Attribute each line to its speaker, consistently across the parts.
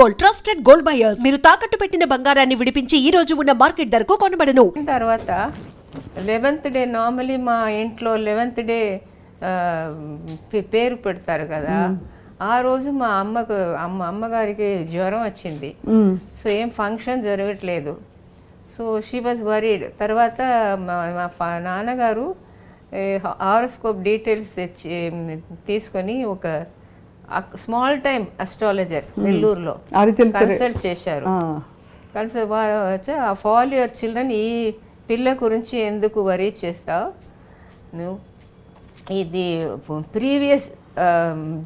Speaker 1: Gold, trusted gold buyers. మీరు తాకట్టు పెట్టిన బంగారాన్ని విడిపించి ఈ రోజు ఉన్న మార్కెట్ ధరకు కొనబడను.
Speaker 2: తర్వాత 11th డే నార్మలీ మా ఇంట్లో 11th డే పేరు పెడతారు కదా, ఆ రోజు మా అమ్మగారికి జ్వరం వచ్చింది. సో ఏం ఫంక్షన్ జరగట్లేదు. So she was worried. తర్వాత మా నాన్నగారు హారోస్కోప్ డీటెయిల్స్ తీసుకొని ఒక స్మాల్ టైం అస్ట్రాలజర్ నెల్లూరులో కన్సల్ట్ చేశారు. ఫాల్ యువర్ చిల్డ్రన్, ఈ పిల్ల గురించి ఎందుకు వరీ చేస్తావు నువ్వు, ఇది ప్రీవియస్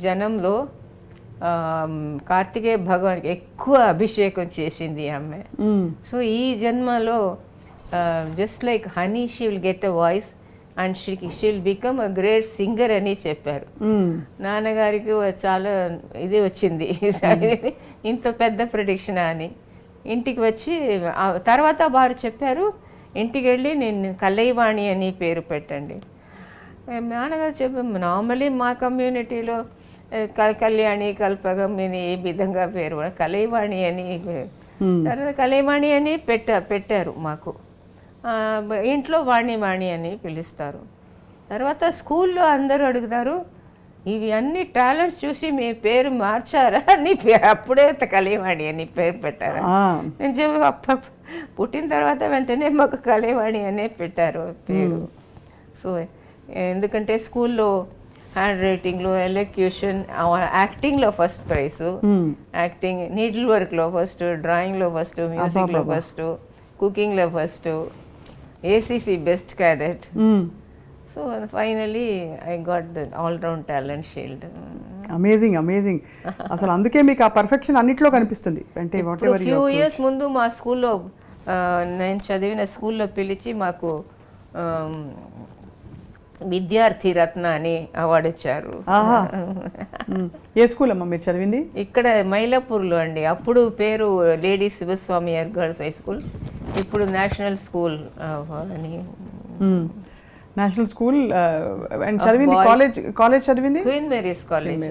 Speaker 2: జనంలో కార్తికేయ భగవాన్కి ఎక్కువ అభిషేకం చేసింది ఆమె. సో ఈ జన్మలో just like honey she will get a voice and she'll become a great singer అని చెప్పారు. నాన్నగారికి చాలా ఇది వచ్చింది, ఇంత పెద్ద ప్రిడిక్షన్ అని. ఇంటికి వచ్చి తర్వాత వారు చెప్పారు, ఇంటికి వెళ్ళి నేను కలైవాణి అని పేరు పెట్టండి. నాన్నగారు చెప్పాము, నార్మలీ మా కమ్యూనిటీలో కళ్యాణి, కల్పగం అని ఏ విధంగా పేరు, కలైవాణి అని. తర్వాత కలైవాణి అని పెట్టారు మాకు. ఇంట్లో వాణి అని పిలుస్తారు. తర్వాత స్కూల్లో అందరూ అడుగుతారు, ఇవి అన్ని టాలెంట్స్ చూసి మీ పేరు మార్చారా అని, అప్పుడే కలైవాణి అని పేరు పెట్టారా? నేను చెప్పి పుట్టిన తర్వాత వెంటనే మాకు కలైవాణి అనే పెట్టారు పేరు. సో ఎందుకంటే స్కూల్లో హ్యాండ్ రైటింగ్లో, ఎలక్యూషన్, యాక్టింగ్లో ఫస్ట్ ప్రైజ్, యాక్టింగ్, నీడిల్ వర్క్లో ఫస్ట్, డ్రాయింగ్లో ఫస్ట్, మ్యూజిక్లో ఫస్ట్, కుకింగ్లో first, ACC best cadet. So finally I got the all round talent shield.
Speaker 3: Amazing amazing. అసలు అందుకే మీకు ఆ పర్ఫెక్షన్ అన్నిట్లో కనిపిస్తుంది. అంటే
Speaker 2: ఫ్యూ ఇయర్స్ ముందు మా స్కూల్లో, నేను చదివిన స్కూల్లో పిలిచి మాకు విద్యార్థి రత్న అని అవార్డు ఇచ్చారు.
Speaker 3: ఏ స్కూల్ అమ్మా మీరు చదివింది?
Speaker 2: ఇక్కడ మైలాపూర్లో అండి. అప్పుడు పేరు lady Shivaswami girls high school, ఇప్పుడు నేషనల్ స్కూల్ అని.
Speaker 3: నేషనల్ స్కూల్ చదివింది. కాలేజ్ చదివింది
Speaker 2: queen Mary's college.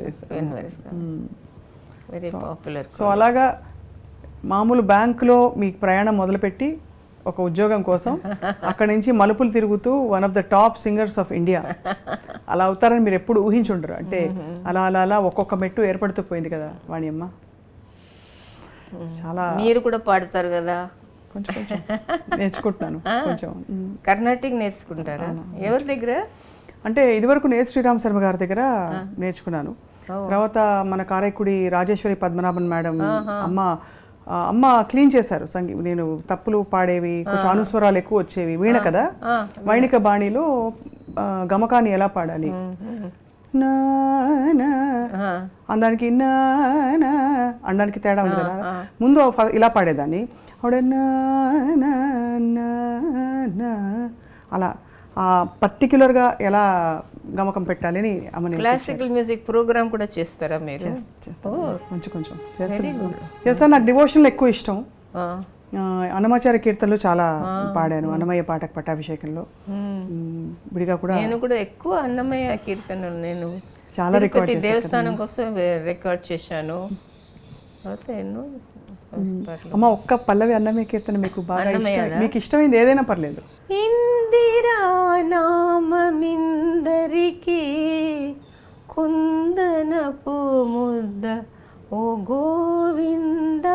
Speaker 2: Very popular.
Speaker 3: So అలాగా మామూలు బ్యాంకులో మీ ప్రయాణం మొదలుపెట్టి ఒక ఉద్యోగం కోసం అక్కడి నుంచి మలుపులు తిరుగుతూ one of the top singers of India అలా అవుతారని మీరు ఎప్పుడు ఊహించుండరు. అంటే అలా అలా అలా ఒక్కొక్క మెట్టు ఏర్పడుతూ పోయింది కదా వాణి అమ్మ. చాలా.
Speaker 2: మీరు కూడా పాడతారు కదా?
Speaker 3: కొంచెం కొంచెం నేర్చుకుంటున్నాను. కొంచెం
Speaker 2: కర్ణాటిక్ నేర్చుకుంటారా? ఎవరి దగ్గర?
Speaker 3: అంటే ఇదివరకు నేను శ్రీరామ్ శర్మ గారి దగ్గర నేర్చుకున్నాను. తర్వాత మన కారైకుడి రాజేశ్వరి పద్మనాభన్ మేడం అమ్మ క్లీన్ చేశారు. నేను తప్పులు పాడేవి, కొంచెం అనుస్వరాలు ఎక్కువ వచ్చేవి. వీణ కదా, వైణిక బాణిలో గమకాన్ని ఎలా పాడాలి, అనడానికి అనడానికి తేడా ఉంది కదా. ముందు ఇలా పాడేదాన్ని, ఆవిడ అలా పర్టిక్యులర్గా ఎలా గమకం పెట్టాలి అని అమ్మని.
Speaker 2: క్లాసికల్ మ్యూజిక్ ప్రోగ్రామ్ కూడా చేస్తారా మీరు?
Speaker 3: కొంచెం కొంచెం చేస్తాను. నాకు డివోషన్లు ఎక్కువ ఇష్టం. అన్నమాచార్య కీర్తనలు చాలా పాడాను. అన్నమయ్య పాటకు పట్టాభిషేకంలో విడిగా కూడా.
Speaker 2: నేను కూడా ఎక్కువ అన్నమయ్య కీర్తనలు నేను
Speaker 3: చాలా రికార్డ్
Speaker 2: దేవస్థానం కోసం రికార్డ్ చేశాను. ఎన్నో.
Speaker 3: అమ్మ ఒక్క పల్లవి అన్నమయ్య కీర్తన మీకు బాగా మీకు ఇష్టమైంది ఏదైనా పర్లేదు.
Speaker 2: ఇందిరా నామమిందరికి కుందనపు ముద్ద ఓ గోవింద,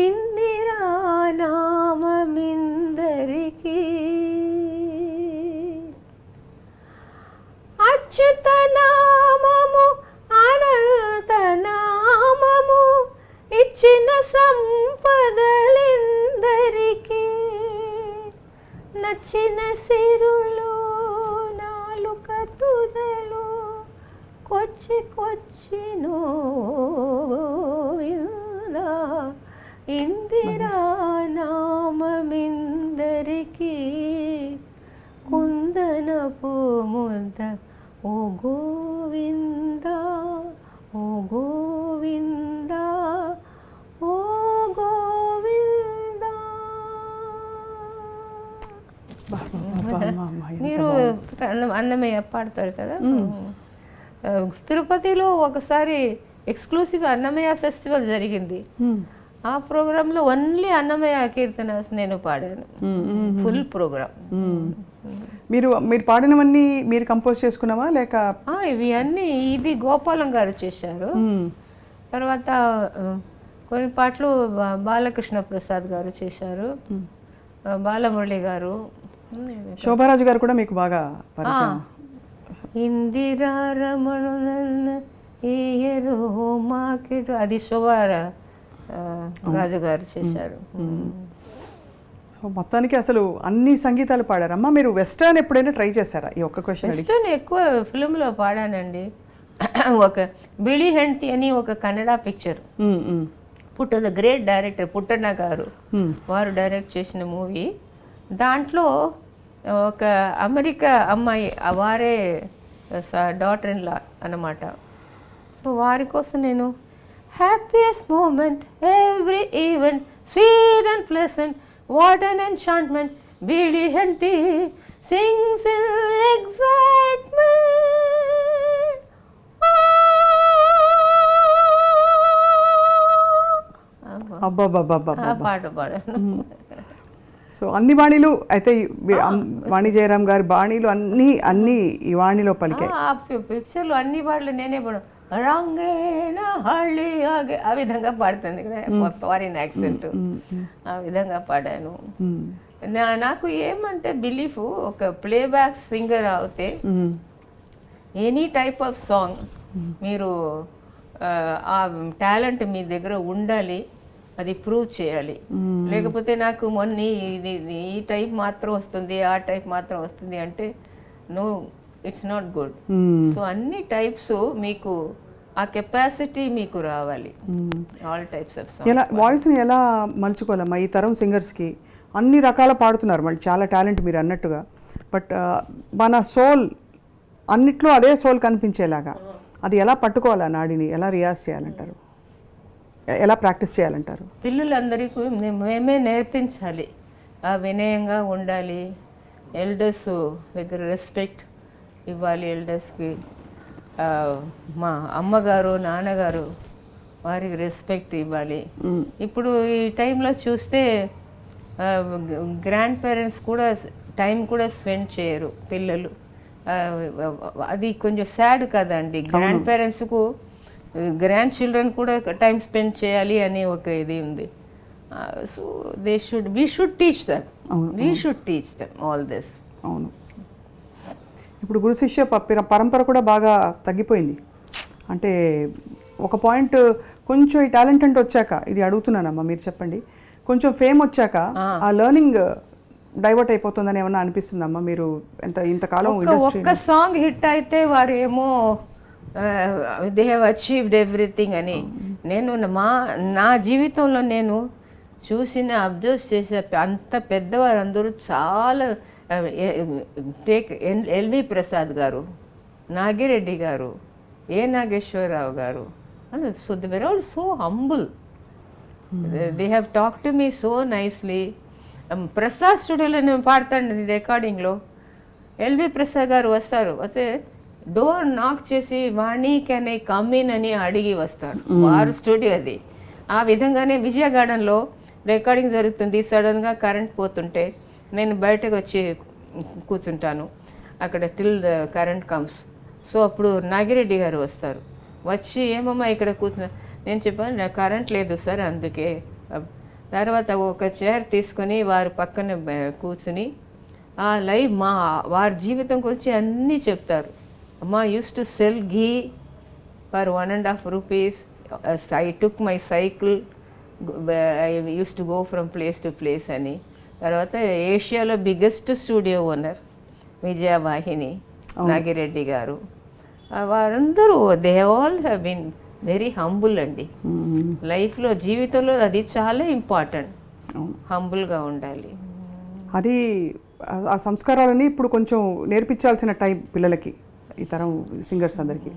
Speaker 2: ఇందిరా నామమిందరికి అచ్యుత నామము అనంత నామము ఇచ్చిన సంపదలెందరికీ, నచ్చిన సిరులు నాలుక తుదలు కొచ్చినో ఇందిరా నామమిందరికి కుందనపు ముద్ద ఓ గోవింద, ఓ గోవింద, ఓ గోవింద. మీరు అన్నమయ్య పాడతారు కదా. తిరుపతిలో ఒకసారి ఎక్స్క్లూసివ్ అన్నమయ్య ఫెస్టివల్ జరిగింది. ఆ ప్రోగ్రాంలో ఓన్లీ అన్నమయ్య కీర్తన నేను పాడాను, ఫుల్ ప్రోగ్రామ్.
Speaker 3: మీరు పాడినవన్నీ మీరు కంపోజ్ చేసుకున్నావా లేక?
Speaker 2: ఇవి అన్నీ ఇది గోపాలం గారు చేశారు. తర్వాత కొన్ని పాటలు బాలకృష్ణ ప్రసాద్ గారు చేశారు, బాలమురళి గారు,
Speaker 3: శోభారాజు గారు కూడా మీకు బాగా పరిచయం.
Speaker 2: ఇందిరా రమణ మార్కెట్ అది రాజు గారు చేశారు.
Speaker 3: సో మొత్తానికి అసలు అన్ని సంగీతాలు పాడారమ్మా. మీరు వెస్టర్న్ ఎప్పుడైనా ట్రై చేశారా? ఈ ఒక్క క్వశ్చన్.
Speaker 2: వెస్టర్న్ ఎక్కువ ఫిల్మ్లో పాడానండి. ఒక బిళీ హెండ్తి అని ఒక Kannada picture, the great director Puttanna గారు వారు డైరెక్ట్ చేసిన మూవీ. దాంట్లో ఒక అమెరికా అమ్మాయి, వారే డాటర్ ఇన్ లా అన్నమాట. సో వారి కోసం నేను happiest moment every event sweet and pleasant what an enchantment Bili Hendthi sings in excitement
Speaker 3: పాట పాడాను. సో అన్ని బాణీలు అయితే వాణి జయరాం గారి బాణీలు అన్ని ఈ వాణిలో పలికాయి.
Speaker 2: పిక్చర్లు అన్ని పాటలు నేనే పాడు రంగేన హళ్ళి ఆ విధంగా పాడుతుంది కదా, ఫారిన్ యాక్సెంట్, ఆ విధంగా పాడాను. నాకు ఏమంటే బిలీఫ్, ఒక ప్లేబ్యాక్ సింగర్ అవుతే ఎనీ టైప్ ఆఫ్ సాంగ్ మీరు ఆ టాలెంట్ మీ దగ్గర ఉండాలి, అది ప్రూవ్ చేయాలి. లేకపోతే నాకు మొన్న ఇది ఈ టైప్ మాత్రం వస్తుంది, ఆ టైప్ మాత్రం వస్తుంది అంటే no, it's not good. So అన్ని టైప్స్ మీకు ఆ కెపాసిటీ మీకు రావాలి, ఆల్ టైప్స్ ఆఫ్ సాంగ్స్.
Speaker 3: ఎలా వాయిస్ని ఎలా మలుచుకోవాలమ్మా? ఈ తరం సింగర్స్కి అన్ని రకాల పాడుతున్నారు, మళ్ళీ చాలా టాలెంట్ మీరు అన్నట్టుగా. బట్ మన సోల్ అన్నిట్లో అదే సోల్ కనిపించేలాగా అది ఎలా పట్టుకోవాలా? నాడిని ఎలా రియాజ్ చేయాలంటారు? ఎలా ప్రాక్టీస్ చేయాలంటారు?
Speaker 2: పిల్లలందరికీ మేమే నేర్పించాలి, వినయంగా ఉండాలి, ఎల్డర్స్ దగ్గర రెస్పెక్ట్ ఇవ్వాలి, ఎల్డర్స్కి. మా అమ్మగారు నాన్నగారు వారికి రెస్పెక్ట్ ఇవ్వాలి. ఇప్పుడు ఈ టైంలో చూస్తే గ్రాండ్ పేరెంట్స్ కూడా టైం కూడా స్పెండ్ చేయరు పిల్లలు. అది కొంచెం సాడ్ కదండి. గ్రాండ్ పేరెంట్స్కు గ్రాండ్ చిల్డ్రన్ కూడా టైం స్పెండ్ చేయాలి అని ఒక ఇది ఉంది. So we should teach them all this.
Speaker 3: అవును. ఇప్పుడు గురు శిష్య పరంపర కూడా బాగా తగ్గిపోయింది. అంటే ఒక పాయింట్ కొంచెం ఈ టాలెంట్ అంటే వచ్చాక, ఇది అడుగుతున్నానమ్మా మీరు చెప్పండి, కొంచెం ఫేమ్ వచ్చాక ఆ లెర్నింగ్ డైవర్ట్ అయిపోతుందని ఏమన్నా అనిపిస్తుందమ్మా? మీరు ఇంతకాలం
Speaker 2: ఒక్క సాంగ్ హిట్ అయితే వారేమో దే హ్యావ్ అచీవ్డ్ ఎవ్రీథింగ్ అని. నేను నా జీవితంలో నేను చూసిన అబ్జర్వ్ చేసే అంత పెద్దవారు అందరూ చాలా ఎల్వి ప్రసాద్ గారు, నాగిరెడ్డి గారు, నాగేశ్వరరావు గారు. So they were all so humble. They have talk to me so nicely. Prasad స్టూడియోలో నేను పాడతాను రికార్డింగ్లో, ఎల్వి ప్రసాద్ గారు వస్తారు, అయితే డోర్ నాక్ చేసి వాణి కెన్ ఐ కమ్ ఇన్ అని అడిగి వస్తారు. వారు స్టూడియో అది. ఆ విధంగానే విజయ గార్డెన్లో రికార్డింగ్ జరుగుతుంది, సడన్గా కరెంట్ పోతుంటే నేను బయటకు వచ్చి కూర్చుంటాను అక్కడ till the current comes. So అప్పుడు నాగిరెడ్డి గారు వస్తారు, వచ్చి ఏమమ్మా ఇక్కడ కూర్చున్నా, నేను చెప్పాను నాకు కరెంట్ లేదు సార్ అందుకే. తర్వాత ఒక చైర్ తీసుకొని వారి పక్కన కూర్చుని ఆ లైవ్ వారి జీవితం గురించి అన్నీ చెప్తారు. అమ్మా use to sell ghee for 1.5 rupees. I took my cycle, I use to go from place to place అని. తర్వాత ఏషియాలో biggest studio owner Vijayavahini Nagireddy garu. వారందరూ they all have been very humble అండి. లైఫ్లో జీవితంలో అది చాలా ఇంపార్టెంట్, హంబుల్గా ఉండాలి.
Speaker 3: అది ఆ సంస్కారాలని ఇప్పుడు కొంచెం నేర్పించాల్సిన టైం పిల్లలకి, ఈ తరం సింగర్స్ అందరికీ.